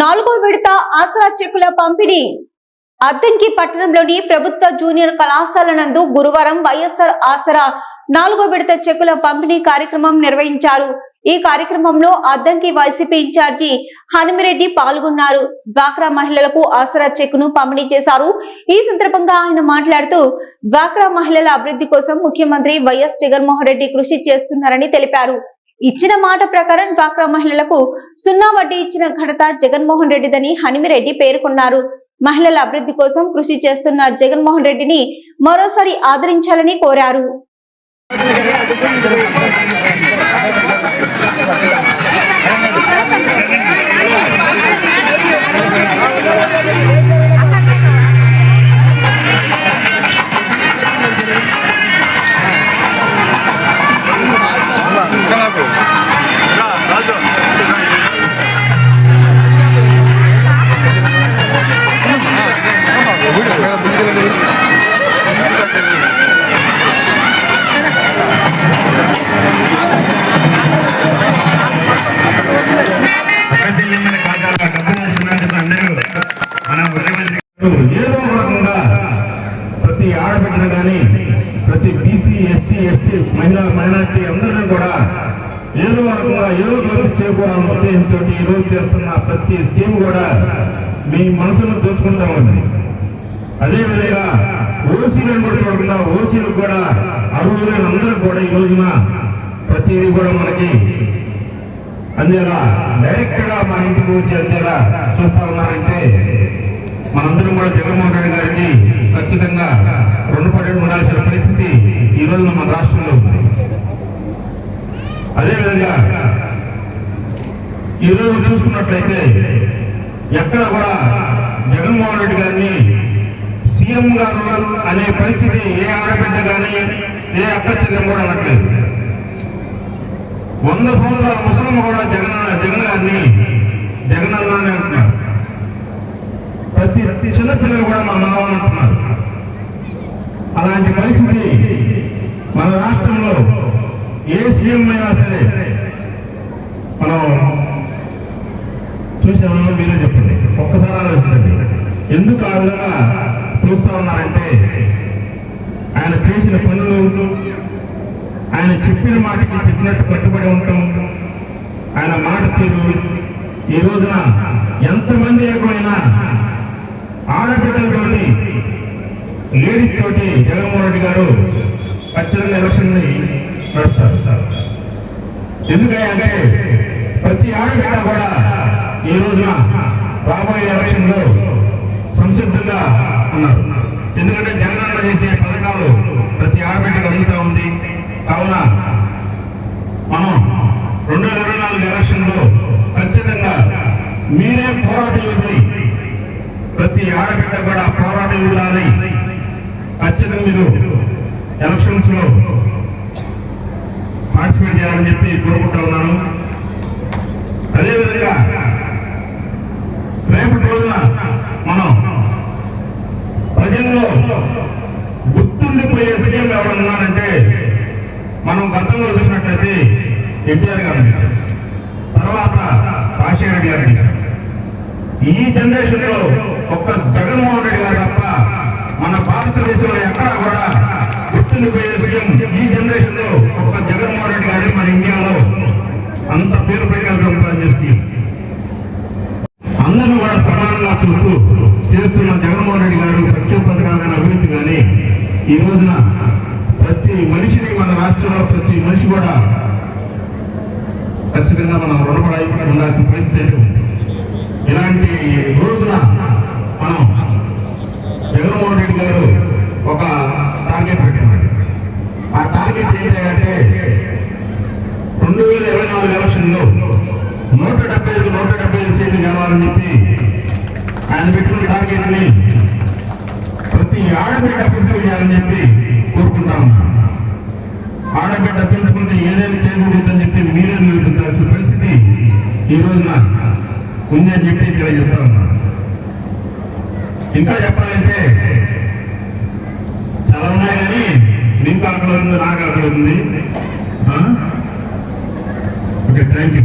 4వ విడత ఆసరా చెక్కుల పంపిణీ అద్దంకి పట్టణంలోని ప్రభుత్వ జూనియర్ కళాశాల నందు గురువారం వైఎస్ఆర్ ఆసరా 4వ విడత చెక్కుల పంపిణీ కార్యక్రమం నిర్వహించారు. ఈ కార్యక్రమంలో అద్దంకి వైసీపీ ఇన్ఛార్జి హనుమిరెడ్డి పాల్గొన్నారు. డ్వాక్రా మహిళలకు ఆసరా చెక్కును పంపిణీ చేశారు. ఈ సందర్భంగా ఆయన మాట్లాడుతూ డ్వాక్రా మహిళల అభివృద్ధి కోసం ముఖ్యమంత్రి వైఎస్ జగన్మోహన్ రెడ్డి కృషి చేస్తున్నారని తెలిపారు. ఇచ్చిన మాట ప్రకారం డ్వాక్రా మహిళలకు 0 వడ్డీ ఇచ్చిన ఘనత జగన్మోహన్ రెడ్డిదని హనుమిరెడ్డి పేర్కొన్నారు. మహిళల అభివృద్ధి కోసం కృషి చేస్తున్న జగన్మోహన్ రెడ్డిని మరోసారి ఆదరించాలని కోరారు. ఏదో ఒక రకంగా ప్రతి ఆడబిడ్డను కానీ ప్రతి బీసీ ఎస్సీ ఎస్టీ మైనార్టీ అందరినీ కూడా ఏదో రకంగా ఏదో లబ్ధి చేకూరాలని ఉద్దేశంతో ఈరోజు చేస్తున్న ప్రతి స్కీమ్ కూడా మీ మనసును దోచుకుంటా ఉంది. అదేవిధంగా ఓసీలను కూడా చూడకుండా ఓసీలకు కూడా అర్హులైన అందరూ కూడా ఈ రోజున ప్రతిదీ కూడా మనకి అందేలా డైరెక్ట్ గా మన ఇంటికి వచ్చి అందేలా చూస్తా ఉన్నారంటే మనందరం కూడా జగన్మోహన్ రెడ్డి గారికి ఖచ్చితంగా రుణపడి ఉండాల్సిన పరిస్థితి ఈ రోజున మన రాష్ట్రంలో ఉంది. అదేవిధంగా ఈరోజు చూసుకున్నట్లయితే ఎక్కడ కూడా జగన్మోహన్ రెడ్డి గారిని సీఎం గారు అనే పరిస్థితి ఏ ఆడబిడ్డ కానీ ఏ అక్క చెల్లెం కూడా అనట్లేదు. 100 సంవత్సరాల ముసలమ్మ కూడా జగన్ గారిని జగనన్న అని అంటున్నారు. ప్రతి చిన్నపిల్లలు కూడా మా మామ అంటున్నారు. అలాంటి పరిస్థితి మన రాష్ట్రంలో ఏ సీఎం అయినా సరే మనం చూసామో మీరే చెప్పండి, ఒక్కసారి ఆలోచించండి. ఎందుకు ఆ విధంగా చూస్తూ ఉన్నారంటే ఆయన చేసిన పనులు, ఆయన చెప్పిన మాటకి చెప్పినట్టు కట్టుబడి ఉండటం, ఆయన మాట తీరు. ఈ రోజున ఎంతమంది ఏకమైనా ఆడబిడ్డలతోటి లేడీస్ తోటి జగన్మోహన్ రెడ్డి గారు ఖచ్చితంగా ఎలక్షన్ ని నడుపుతారు. ఎందుకంటే ప్రతి ఆడబిడ్డ కూడా ఈ రోజున రాబోయే ఎలక్షన్ లో సంసిద్ధంగా ఉన్నారు. ఎందుకంటే జగనన్న చేసే పథకాలు ప్రతి ఆడబిడ్డకు అందుతూ ఉంది. కావున మనం 2024 ఎలక్షన్ లో ఖచ్చితంగా మీరే పోరాట యోధులు, ప్రతి ఆడబిడ్డ కూడా పోరాట యోధులని ఖచ్చితంగా మీరు ఎలక్షన్స్ లో పార్టిసిపేట్ చేయాలని చెప్పి కోరుకుంటా ఉన్నాను. అదేవిధంగా రేపటి రోజున మనం ప్రజల్లో గుర్తుండిపోయే సీఎం ఎవరు ఉన్నారంటే మనం గతంలో చూసినట్లయితే ఎన్టీఆర్ గారు చూసాం, తర్వాత రాజశేఖర రెడ్డి గారు చూసాం. ఈ జనరేషన్ లో ఒక్క జగన్మోహన్ రెడ్డి గారు తప్ప మన భారతదేశంలో ఎక్కడా కూడా గుర్తుండిపోయే సీఎం ఈ జనరేషన్ లో ఒక్క జగన్మోహన్ రెడ్డి గారే మన ఇండియాలో అంత పేరు పెట్టాల్సిన సీఎం. అందరూ కూడా సమానంగా చూస్తూ చేస్తున్న జగన్మోహన్ రెడ్డి గారు సంక్షేమ పథకాలైన అభివృద్ధి కానీ ఈ రోజున ప్రతి మనిషిని మన రాష్ట్రంలో ప్రతి మనిషి కూడా ఖచ్చితంగా మనం రుణపడి ఉండాల్సిన పరిస్థితి ఉంది. ఇలాంటి రోజున మనం జగన్మోహన్ రెడ్డి గారు ఒక టార్గెట్ పెట్టినాడు. ఆ టార్గెట్ ఏంటంటే 2024 ఎలక్షన్లో 175 సీట్లు గెలవాలని చెప్పి ఆయన పెట్టుకున్న టార్గెట్ ని ప్రతి ఆడబిడ్డ ఫుల్ఫిల్ చేయాలని చెప్పి కోరుకుంటా ఉన్నాను. ఆడబిడ్డ తెలుసుకుంటే ఏదైనా చేయకూడదని చెప్పి మీరే నిరూపించాల్సిన పరిస్థితి ఈ రోజున ఉంది అని చెప్పి తెలియజేస్తా ఉన్నాను. ఇంకా చెప్పాలంటే చాలా ఉన్నాయి కానీ మీకు ఆకలి అవుతుంది, నాకు ఆకలి అవుతుంది. Okay, thank you.